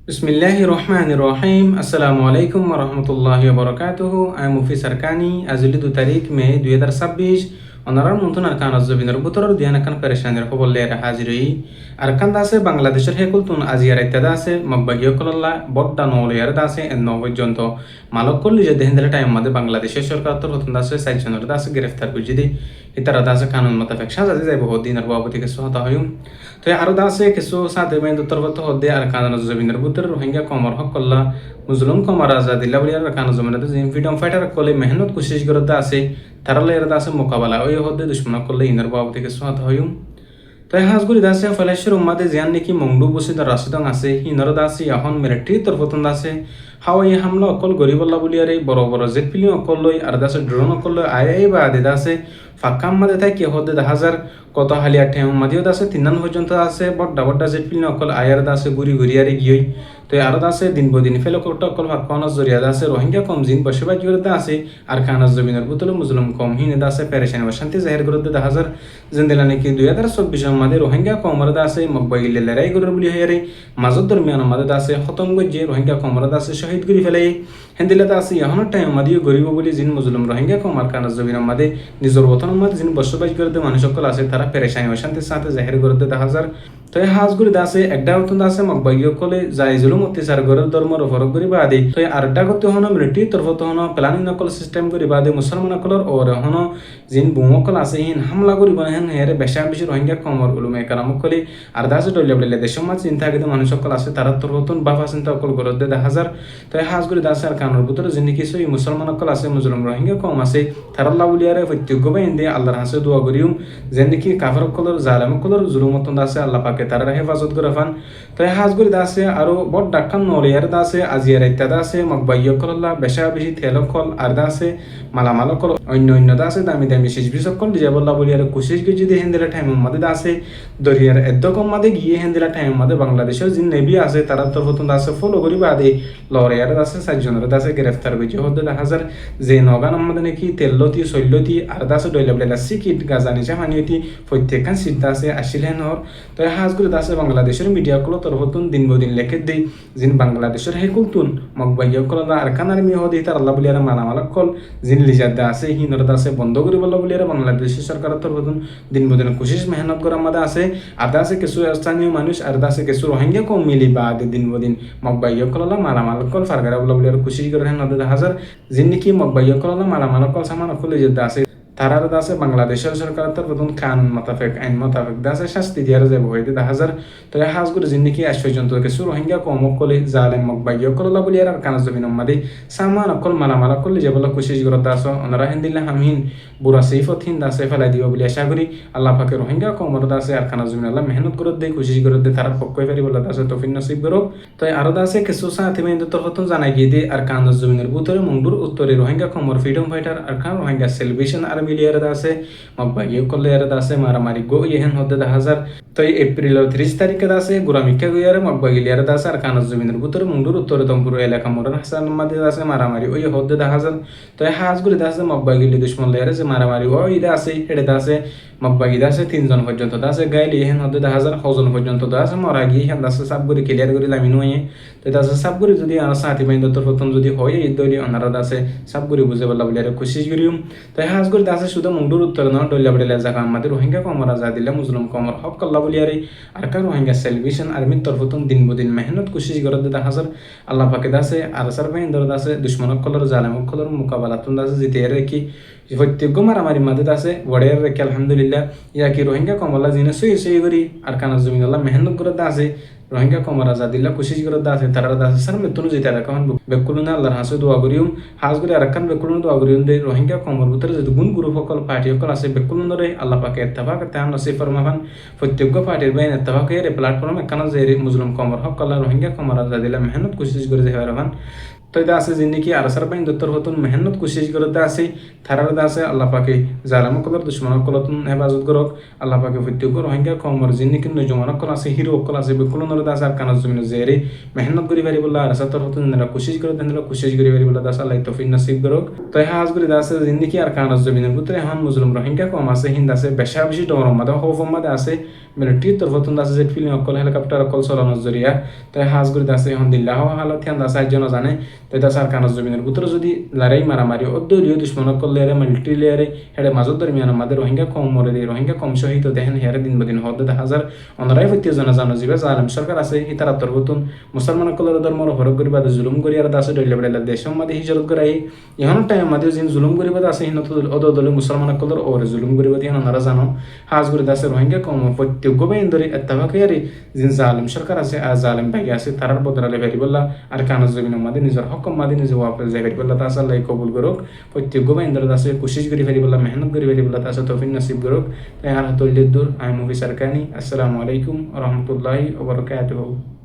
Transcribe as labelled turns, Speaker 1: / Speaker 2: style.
Speaker 1: বিসমিল্লাহির রহমানির রহিম। আসসালামু আলাইকুম ওয়া রাহমাতুল্লাহি ওয়া বারাকাতুহু। আমি মুফিস আরকানি আজলি 2 তারিখ মে 2026 অনারার মন্তন আরকান আজবিনের বুতরর দিয়ান আকান পেরেশানির খবর লের হাজির হই। আরকান দাসে বাংলাদেশের হেকুলতুন আজিয়ার ইত্যাদা আছে মকবাগিয় কল্লা বড্ডা নলিয়ার দাসে এন্ন পর্যন্ত মালক করলি যে দেহেন্দ্রের টাইম মধ্যে বাংলাদেশের সরকার তো প্রথম দাসে সাইজনের দাসে গ্রেফতার করছি দি ইতারা দাসে কানুন মোতাবেক সাজা যাইব দিনের বাবতি কিছু হতা হইম। তো আরো দাসে কিছু সাথে বাইন উত্তরবত হদে আর কানান জবিনের বুতর রোহিঙ্গা কমর হক কল্লা মুজলুম কমর আজাদিল্লা বলিয়ার কানান জমিনের জিম ফ্রিডম ফাইটার কলে মেহনত কোশিশ করতে আছে তারালে এর দাসে মোকাবেলা ওই হদে দুশ্মন করলে ইনের বাবতি কিছু হতা হইম। তাই হাজগুড়ি দাসে ফলেশ্বর উম্মাদে জিয়ান নাকি মংডু বসিদ রাশিদং আছে হিনর দাসি এখন মিলিটারি তরফতন দাসে হাওয়াই হামলা অকল গরিবল্লা বলিয়ারে বড় বড় জেট পিলি অকল লই আর দাসে ড্রোন অকল লই আই বা আদি দাসে ফাক্কাম মাদে তাই কি হদে হাজার কত হালিয়া ঠেম মাদিও দাসে তিনান পর্যন্ত আছে বড্ডা বড্ডা জেট পিলি অকল আয়ার দাসে গুড়ি গুড়িয়ারে গিয়ে তো আরো দাসে দিন বদিন ফেলো কোটা অকল ফাক্কানাস জরিয়া দাসে রোহিঙ্গা কম জিন বসবাস করতে আছে আর খানাস জমিনের বুতল মুসলিম কম হিনে দাসে পেরেশানি ও শান্তি জাহির করতে হাজার জিন্দেলা নাকি 2024 মাদে রোহিঙ্গা কমর দাসে মকবাইলে লড়াই করে বলি হয়ে মাজত দরমিয়ান মাদে দাসে হতঙ্গ যে রোহিঙ্গা কমর দাসে শহীদ করে ফেলে হেন্দিলে দাসে এখনের টাইম মাদিও গরিব বলি জিন মুসলিম রোহিঙ্গা কমার খানাস জমিনের মাদে নিজের বতন মাদে জিন বসবাস করতে মানুষ সকল আছে তারা পেরেশানি ও শান্তির সাথে জাহির করতে হাজার তো হাজগুড়ি দাসে একটা হতন দাসে মকবাইয় কলে যাই জুলুম অত্যাচার করে ধর্মর ফরক করি বাদে তো আরেকটা করতে হনো মিলিটারি তরফত হনো প্ল্যানিং নকল সিস্টেম করি বাদে মুসলমান কলর ওর হনো জিন বুমকল আছে হিন হামলা করিব হেন হেরে বেশা বেশি রোহিঙ্গা কমর উলুমে কারাম কলি আর দাসে ডলে বলে দেশ সমাজ চিন্তা কিন্তু মানুষ সকল আছে তারা তরফতন বাফা চিন্তা কল করে দে হাজার তো হাজগুড়ি দাসে আর কানোর ভিতরে জিন কিছু মুসলমান কল আছে মুসলিম রোহিঙ্গা কম আছে তারাল্লাহ বলিয়ারে প্রত্যেক বাইন দিয়ে আল্লাহর হাসে দোয়া করিম যেন কি কাফর কলর জালেম কলর জুলুমতন দাসে আল্লাহ পাকে তারা হেফাজত করে ফান তো হাজগুড়ি দাসে আরো বড় ডাক্কান নলিয়ার দাসে আজিয়ার ইত্যাদি আছে মকবাইয় কল্লা বেশা বেশি তেল কল আর দাসে মালামাল কল অন্য অন্য দাসে দামি দামি শেষ বিষ কল ডিজাবল্লা বলিয়ার কুশিস গিয়ে যদি হেন্দিলা টাইম মাদে দাসে দরিয়ার এদ্দকম মাদে গিয়ে হেন্দিলা টাইম মাদে বাংলাদেশের যে নেবি আছে তারা তোর হতন দাসে ফলো করি বাদে লরিয়ার দাসে 4 জনের দাসে গ্রেফতার হয়েছে হতে হাজার যে নগান আমাদের নাকি তেলতি শৈলতি আর দাসে ডইলে বলে সিকিট গাজা নিচে হানিয়তি প্রত্যেকখান সিদ্ধ আছে আসিলেন হর তো হাজগুড়ি দাসে বাংলাদেশের মিডিয়া গুলো তোর হতুন দিন বদিন লেখে দেই জিন বাংলাদেশের হেকুলতুন মকবাইয় কল আর কানার মি হদি তার আল্লাহ বলিয়ার মালামালক কল জিন লিজাদ আছে হিনর দাসে বন্ধ করি বল্লা বলিয়ার বাংলাদেশের সরকার তোর হতুন দিন বদিন কোশিশ মেহনত করার মাদা আছে আর দাসে কিছু স্থানীয় মানুষ আর দাসে কিছু রোহিঙ্গা কম মিলি বা দিন বদিন মকবাইয় কল মালামালক কল ফারগারা বল্লা বলিয়ার কোশিশ করে হেন হাজার জিন নাকি মকবাইয় কল মালামালক কল সামান খুলে যেতে আছে তারার দাসে বাংলাদেশের সরকার তার প্রথম কানুন মোতাবেক আইন মোতাবেক দাসে শাস্তি দিয়ার যাব হইতে হাজার তো হাজগুড়ি জিন্দিকি আজ পর্যন্ত কিছু রোহিঙ্গা কম কলে জালেম মকবাইয় কললা বলিয়ার আর কানা জমিন মাদে সামান অকল মালামাল করলে যে বলা কোশিশ করত দাস ওনারা হিন্দিল্লা হামহিন বুড়া সেইফত হিন দাসে ফেলাই দিব বলে আশা করি আল্লাহ পাকে রোহিঙ্গা কমর দাসে আর কানা জমিন আল্লাহ মেহনত করে দেয় কোশিশ করে দেয় তারা পক্ষই পারি বলে দাসে তফিন নসিব করো তো আরো দাসে কিছু সাথে মেয়ে তোর হতন জানাই গিয়ে দিয়ে আর কানা জমিনের ভিতরে মংডুর উত্তরে রোহিঙ্গা কমর ফ্রিডম ফাইটার আর কান রোহিঙ্গা সেলিব্রেশন আর মিলিয়ার দাসে মকবাগিও কলে এর দাসে মারামারি গো ইহেন হতে হাজার তো এপ্রিল 30 তারিখে দাসে গুরামিকা গইয়ারে মকবাগিলিয়ার দাসে আর কানাজ জমিনের ভিতরে মুন্ডুর উত্তরে তম্পুর এলাকা মোরন হাসান মাদে দাসে মারামারি ওই হতে হাজার তো হাজগুলি দাসে মকবাগিলি দুশ্মন লেয়ারে যে মারামারি ওই দাসে হেডে দাসে মকবাগি দাসে 3 জন পর্যন্ত দাসে গাইলি ইহেন হতে হাজার হজন পর্যন্ত দাসে মরা গিয়ে হেন দাসে সাবগুরি ক্লিয়ার করে লামিন হয়ে তো দাসে সাবগুরি যদি আর সাথী বাইন্দ তোর প্রথম যদি হয় এই দলি অনারা দাসে সাবগুরি বুঝে বলা বলে আর কোশিশ করিম তো হাজগুলি দাসে শুধু মুন্ডুর উত্তর না ডল্লা বলে জায়গা আমাদের রোহিঙ্গা কমর আজাদিল্লা মুসলিম কমর হক কল্লা বলিয়ারে আর কার রোহিঙ্গা সেলিব্রেশন আর্মির তরফতুন দিন বদিন মেহনত কোশিশ করে দে হাজার আল্লাহ পাকে দাসে আর সার বাইন দর দাসে দুশ্মন কলর জালেম কলর মোকাবেলা তুন দাসে জিতে রেখি প্রত্যেক মারামারি মাদে দাসে বড়ের রেখে আলহামদুলিল্লাহ ইয়া কি রোহিঙ্গা কমলা জিনে সই করি আর কানা জমিন আল্লাহ মেহনত করে দাসে রোহিঙ্গা কমর আজাদিল্লা কোশিশ করে দাসে তারা দাসে সার মৃত্যু যেতে রাখা বেকুলুনা আল্লাহর হাসে দোয়া করিম হাজ করে আরাকান বেকুলুন দোয়া করিম দে রোহিঙ্গা কমর ভিতরে যদি গুণ গ্রুপ সকল পার্টি সকল আছে বেকুলুন রে আল্লাহ পাকে ইত্তেফাক তাহান নসিব ফরমাবান প্রত্যেক পার্টির বাইন ইত্তেফাক এর প্ল্যাটফর্ম একানা যে মুসলিম কমর হক আল্লাহ রোহিঙ্গা কমর আজাদিল্লা মেহনত কোশিশ করে যে হরাবান তো এটা আছে জিন্দিকি আর সার বাইন দত্তর হতুন মেহনত কোশিশ করতে আছে থারার দাসে আল্লাহ পাকে জালাম কলর দুশ্মন কলতুন হেফাজত করক আল্লাহ পাকে প্রত্যেক রোহিঙ্গা কমর জিন্দিকি নজমান কল আছে হিরো কল আছে বেকুলুন অনুরোধ আছে আর কানাজ জমিন জেরে মেহনত করি পারি বললা আর সাতর হতুন কোশিশ করে দেন কোশিশ করি পারি বললা দাস আল্লাহ তৌফিক নসিব করুক তো হাজ করে দাসে জিন্দিগি আর কানাজ জমিনের ভিতরে এখন মুসলিম রোহিঙ্গা কম আছে হিন্দ আছে বেশা বেশি ডর মাদা হোফ মাদে আছে মিলিটারি তরফতুন দাসে জেট ফিলিং অকল হেলিকপ্টার অকল চলানোর জরিয়া তাই হাজ করে দাসে এখন দিল্লাহ হালত হিয়ান দাস একজন জানে তাই দাস আর কানাজ জমিনের ভিতরে যদি লড়াই মারামারি অদ্দলীয় দুশ্মন অকল লেয়ারে মিলিটারি লেয়ারে হেডে মাজত দরমিয়ান আমাদের রোহিঙ্গা কম মরে দিয়ে রোহিঙ্গা কম শহীদ দেখেন হেয়ারে দিন বদিন হদ হাজার অনরাই প্রত্যেক জনা জানো জিবে জালেম সরকার আছে ইতারা তরফতুন মুসলমান অকলের ধর্মর হরক করি বাদে জুলুম করি আর দাসে ডইলে বেড়ে দেশম মাদে হিজরত করাই এখন টাইম মাদে যিন জুলুম করি বাদে আছে হিনত অদলে মুসলমান অকলের ওরে জুলুম করি বাদে ওনারা জানো হাজ করে দাসে রোহিঙ্গা কম প্রত্যেক গোবাইন ধরে এত্তাবাকিয়ারি যিন জালেম সরকার আছে আর জালেম ভাই আছে তারার বদরালে ভেরিবল্লা আর কানাজ জমিন মাদে নিজের হকম মাদে নিজে ওয়াপস যাই ভেরিবল্লা দাস আল্লাহ কবুল করুক প্রত্যেক গোবাইন ধরে দাসে কোশিশ করি ভেরিবল্লা মেহনত করি ভেরিবল্লা দাসে তৌফিক নসিব করুক তাই আর হতল দূর আই মুফি সরকানি আসসালামু আলাইকুম ওয়া রাহমাতুল্লাহি ওয়া বারাকাতুহু